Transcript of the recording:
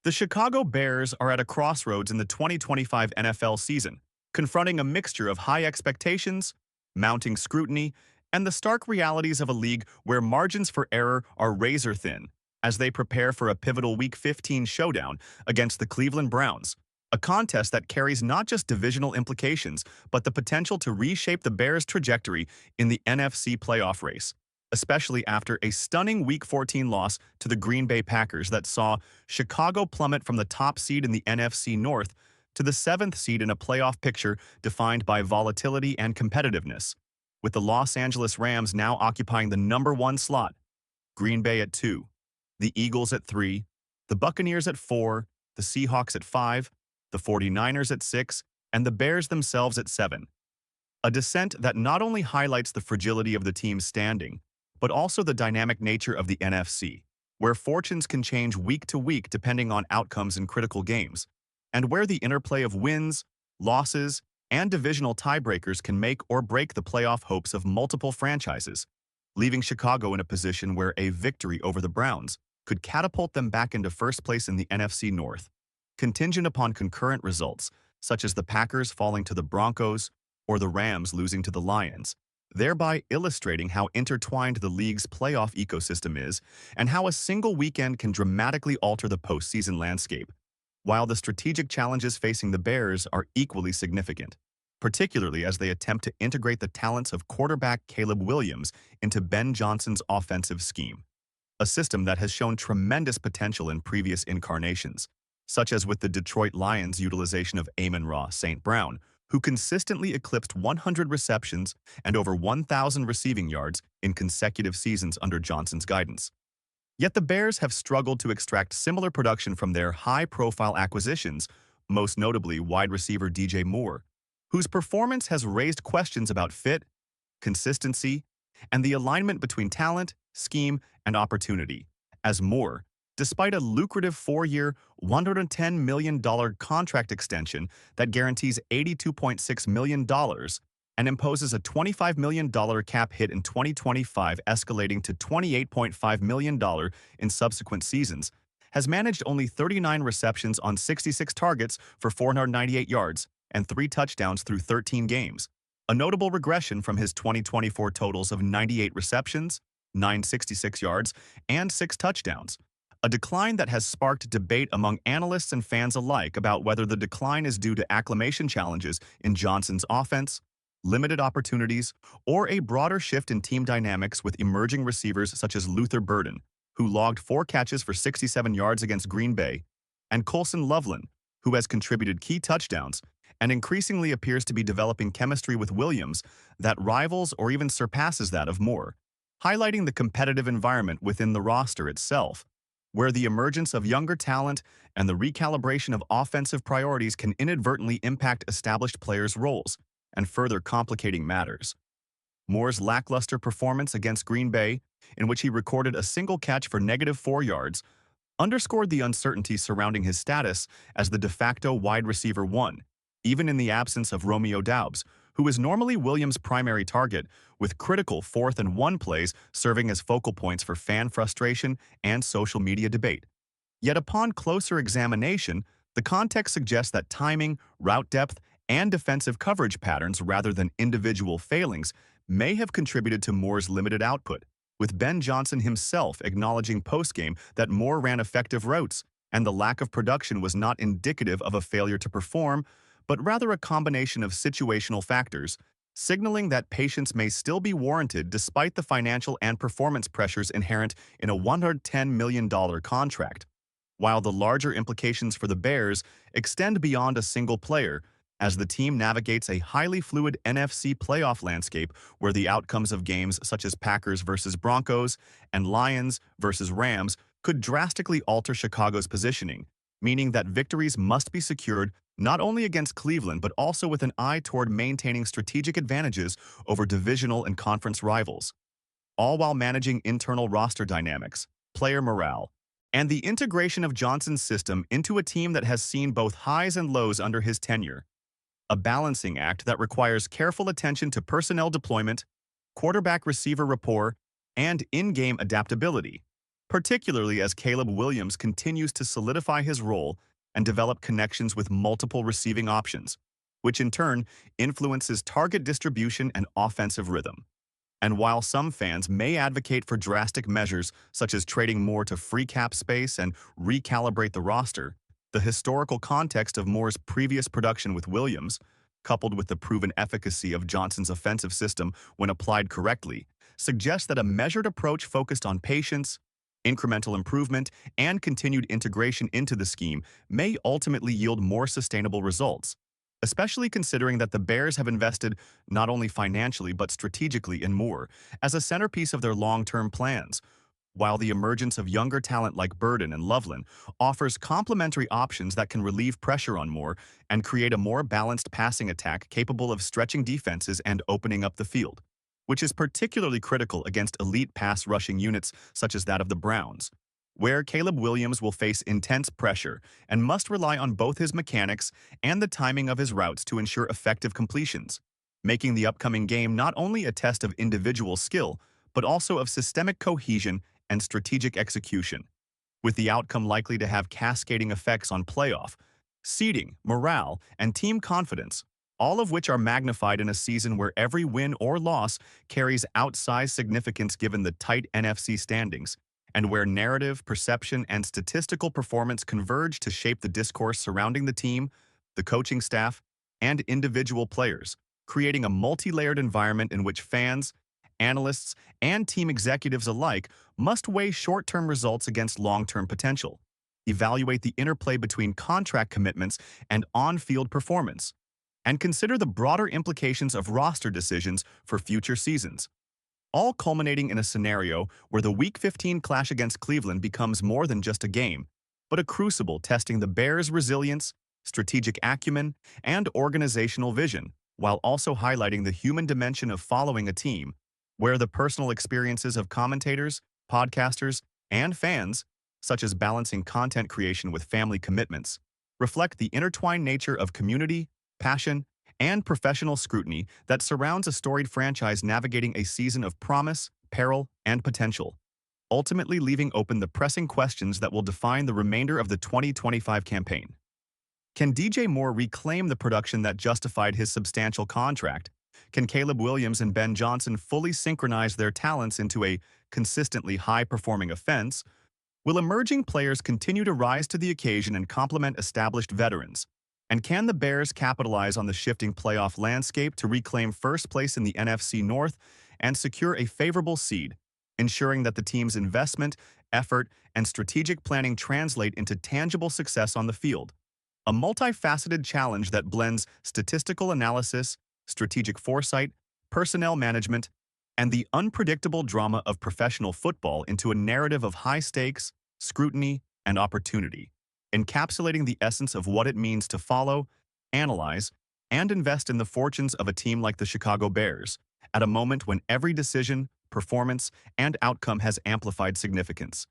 The Chicago Bears are at a crossroads in the 2025 NFL season, confronting a mixture of high expectations, mounting scrutiny, and the stark realities of a league where margins for error are razor-thin as they prepare for a pivotal Week 15 showdown against the Cleveland Browns, a contest that carries not just divisional implications, but the potential to reshape the Bears' trajectory in the NFC playoff race, especially after a stunning Week 14 loss to the Green Bay Packers that saw Chicago plummet from the top seed in the NFC North to the seventh seed in a playoff picture defined by volatility and competitiveness, with the Los Angeles Rams now occupying the number one slot, Green Bay at 2, the Eagles at 3, the Buccaneers at 4, the Seahawks at 5, the 49ers at 6, and the Bears themselves at 7. A descent that not only highlights the fragility of the team's standing, but also the dynamic nature of the NFC, where fortunes can change week to week depending on outcomes in critical games, and where the interplay of wins, losses, and divisional tiebreakers can make or break the playoff hopes of multiple franchises, leaving Chicago in a position where a victory over the Browns could catapult them back into first place in the NFC North, contingent upon concurrent results, such as the Packers falling to the Broncos or the Rams losing to the Lions, thereby illustrating how intertwined the league's playoff ecosystem is and how a single weekend can dramatically alter the postseason landscape, while the strategic challenges facing the Bears are equally significant, particularly as they attempt to integrate the talents of quarterback Caleb Williams into Ben Johnson's offensive scheme, a system that has shown tremendous potential in previous incarnations, such as with the Detroit Lions' utilization of Amon-Ra St. Brown, who consistently eclipsed 100 receptions and over 1,000 receiving yards in consecutive seasons under Johnson's guidance. Yet the Bears have struggled to extract similar production from their high-profile acquisitions, most notably wide receiver DJ Moore, whose performance has raised questions about fit, consistency, and the alignment between talent, scheme, and opportunity, as Moore, despite a lucrative 4-year, $110 million contract extension that guarantees $82.6 million and imposes a $25 million cap hit in 2025 escalating to $28.5 million in subsequent seasons, has managed only 39 receptions on 66 targets for 498 yards and 3 touchdowns through 13 games, a notable regression from his 2024 totals of 98 receptions, 966 yards, and 6 touchdowns. A decline that has sparked debate among analysts and fans alike about whether the decline is due to acclimation challenges in Johnson's offense, limited opportunities, or a broader shift in team dynamics with emerging receivers such as Luther Burden, who logged 4 catches for 67 yards against Green Bay, and Colson Loveland, who has contributed key touchdowns and increasingly appears to be developing chemistry with Williams that rivals or even surpasses that of Moore, highlighting the competitive environment within the roster itself, where the emergence of younger talent and the recalibration of offensive priorities can inadvertently impact established players' roles and further complicating matters. Moore's lackluster performance against Green Bay, in which he recorded a single catch for -4 yards, underscored the uncertainty surrounding his status as the de facto wide receiver 1, even in the absence of Romeo Doubs, who is normally Williams' primary target, with critical 4th and 1 plays serving as focal points for fan frustration and social media debate. Yet upon closer examination, the context suggests that timing, route depth, and defensive coverage patterns rather than individual failings may have contributed to Moore's limited output, with Ben Johnson himself acknowledging postgame that Moore ran effective routes and the lack of production was not indicative of a failure to perform, but rather a combination of situational factors, signaling that patience may still be warranted despite the financial and performance pressures inherent in a $110 million contract, while the larger implications for the Bears extend beyond a single player, as the team navigates a highly fluid NFC playoff landscape where the outcomes of games such as Packers versus Broncos and Lions versus Rams could drastically alter Chicago's positioning, meaning that victories must be secured not only against Cleveland but also with an eye toward maintaining strategic advantages over divisional and conference rivals, all while managing internal roster dynamics, player morale, and the integration of Johnson's system into a team that has seen both highs and lows under his tenure, a balancing act that requires careful attention to personnel deployment, quarterback-receiver rapport, and in-game adaptability, particularly as Caleb Williams continues to solidify his role and develop connections with multiple receiving options, which in turn influences target distribution and offensive rhythm. And while some fans may advocate for drastic measures such as trading more to free cap space and recalibrate the roster, the historical context of Moore's previous production with Williams, coupled with the proven efficacy of Johnson's offensive system when applied correctly, suggests that a measured approach focused on patience, incremental improvement, and continued integration into the scheme may ultimately yield more sustainable results, especially considering that the Bears have invested not only financially but strategically in Moore as a centerpiece of their long-term plans, while the emergence of younger talent like Burden and Loveland offers complementary options that can relieve pressure on Moore and create a more balanced passing attack capable of stretching defenses and opening up the field, which is particularly critical against elite pass rushing units such as that of the Browns, where Caleb Williams will face intense pressure and must rely on both his mechanics and the timing of his routes to ensure effective completions, making the upcoming game not only a test of individual skill, but also of systemic cohesion and strategic execution, with the outcome likely to have cascading effects on playoff, seeding, morale, and team confidence, all of which are magnified in a season where every win or loss carries outsized significance given the tight NFC standings, and where narrative, perception, and statistical performance converge to shape the discourse surrounding the team, the coaching staff, and individual players, creating a multi-layered environment in which fans, analysts, and team executives alike must weigh short-term results against long-term potential, evaluate the interplay between contract commitments and on-field performance, and consider the broader implications of roster decisions for future seasons, all culminating in a scenario where the Week 15 clash against Cleveland becomes more than just a game, but a crucible testing the Bears' resilience, strategic acumen, and organizational vision, while also highlighting the human dimension of following a team, where the personal experiences of commentators, podcasters, and fans, such as balancing content creation with family commitments, reflect the intertwined nature of community, passion, and professional scrutiny that surrounds a storied franchise navigating a season of promise, peril, and potential, ultimately leaving open the pressing questions that will define the remainder of the 2025 campaign. Can DJ Moore reclaim the production that justified his substantial contract? Can Caleb Williams and Ben Johnson fully synchronize their talents into a consistently high-performing offense? Will emerging players continue to rise to the occasion and complement established veterans? And can the Bears capitalize on the shifting playoff landscape to reclaim first place in the NFC North and secure a favorable seed, ensuring that the team's investment, effort, and strategic planning translate into tangible success on the field? A multifaceted challenge that blends statistical analysis, strategic foresight, personnel management, and the unpredictable drama of professional football into a narrative of high stakes, scrutiny, and opportunity, encapsulating the essence of what it means to follow, analyze, and invest in the fortunes of a team like the Chicago Bears, at a moment when every decision, performance, and outcome has amplified significance.